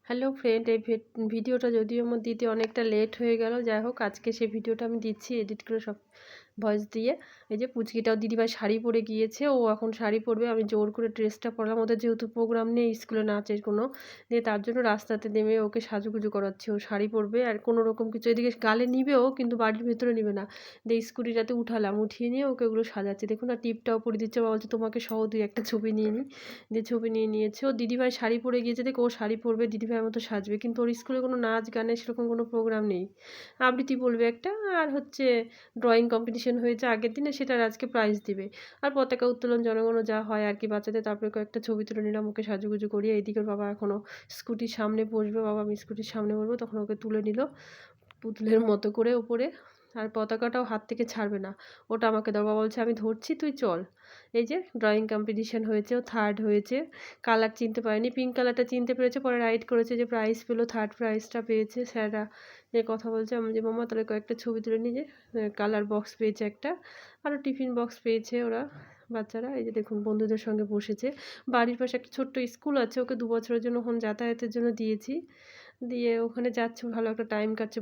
Hello friend, এই ভিডিওটা যদিও আমার দিতে অনেকটা লেট হয়ে গেল, যাই হোক আজকে সেই ভিডিওটা আমি দিচ্ছি এডিট করে সব ভয়েস দিয়ে। এই যে পুচকিটাও দিদিভাই শাড়ি পরে গিয়েছে, ও এখন শাড়ি পরবে, আমি জোর করে ড্রেসটা পরলাম। ওদের যেহেতু প্রোগ্রাম নেই স্কুলে নাচের কোনো, দিয়ে তার জন্য রাস্তাতে নেমে ওকে সাজুগুজু করাচ্ছি। ও শাড়ি পরবে আর কোনো রকম কিছু এদিকে গালে নিবেও, কিন্তু বাড়ির ভেতরে নিবে না। দিয়ে স্কুটিটাতে উঠালাম, উঠিয়ে নিয়ে ওকে ওগুলো সাজাচ্ছি। দেখুন না, টিপটাও পরে দিচ্ছে। বাবা বলছে তোমাকে সহ দুই একটা ছবি নিয়ে নিই। দিয়ে ছবি নিয়ে নিয়েছে। ও দিদিভাই শাড়ি পরে গিয়েছে দেখে ও শাড়ি পরবে, দিদিভাইয়ের মতো সাজবে, কিন্তু ওর স্কুলে কোনো নাচ গানের সেরকম কোনো প্রোগ্রাম নেই। আবৃত্তি বলবে একটা, আর হচ্ছে ড্রয়িং কম্পিটিশন হয়েছে আগের দিনে, সেটার আজকে প্রাইজ দিবে। আর পতাকা উত্তোলন জনগণ যা হয় আর কি বাচ্চাদের। তারপরে কয়েকটা ছবি তুলে নিলাম, ওকে সাজুগুজু করিয়ে। এইদিকে ওর বাবা এখনও স্কুটির সামনে বসবে, বাবা আমি স্কুটির সামনে বসবো, তখন ওকে তুলে নিল পুতুলের মতো করে ওপরে। আর পতাকাটাও হাত থেকে ছাড়বে না, ওটা আমাকে দাও। বাবা বলছে আমি ধরছি, তুই চল। এই যে ড্রয়িং কম্পিটিশন হয়েছে, ও থার্ড হয়েছে। কালার চিনতে পারেনি, পিঙ্ক কালারটা চিনতে পেরেছে, পরে রাইট করেছে যে প্রাইজ পেলো, থার্ড প্রাইজটা পেয়েছে। স্যাররা যে কথা বলছে, আমি যে মামা তাহলে কয়েকটা ছবি তুলে নিয়ে যে কালার বক্স পেয়েছে একটা, আরও টিফিন বক্স পেয়েছে ওরা বাচ্চারা। এই যে দেখুন বন্ধুদের সঙ্গে বসেছে। বাড়ির পাশে একটা ছোট্ট স্কুল আছে, ওকে 2 বছরের জন্য ওখানে যাতায়াতের জন্য দিয়েছি। দিয়ে ওখানে যাচ্ছে, ভালো একটা টাইম কাটছে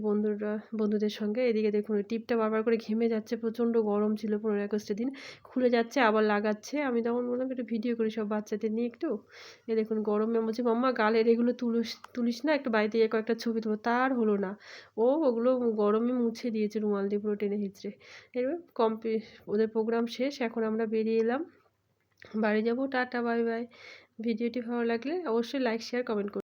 বন্ধুদের সঙ্গে। এদিকে দেখুন ওই টিপটা বারবার করে ঘেমে যাচ্ছে, প্রচণ্ড গরম ছিল 15 আগস্টের দিন। খুলে যাচ্ছে আবার লাগাচ্ছে। আমি তখন বললাম একটু ভিডিও করি সব বাচ্চাদের নিয়ে একটু। এ দেখুন গরমে বলছে মাম্মা গালের এগুলো তুলিস না, একটু বাড়িতে গিয়ে কয়েকটা ছবি তুলো। তার হলো না, ও ওগুলো গরমে মুছে দিয়েছে রুমাল দিয়ে পুরো টেনে হিচড়ে। এবার ওদের প্রোগ্রাম শেষ, এখন আমরা বেরিয়ে এলাম, বাড়ি যাবো। Tata, bye bye. ভিডিওটি ভালো লাগলে অবশ্যই লাইক শেয়ার কমেন্ট করুন।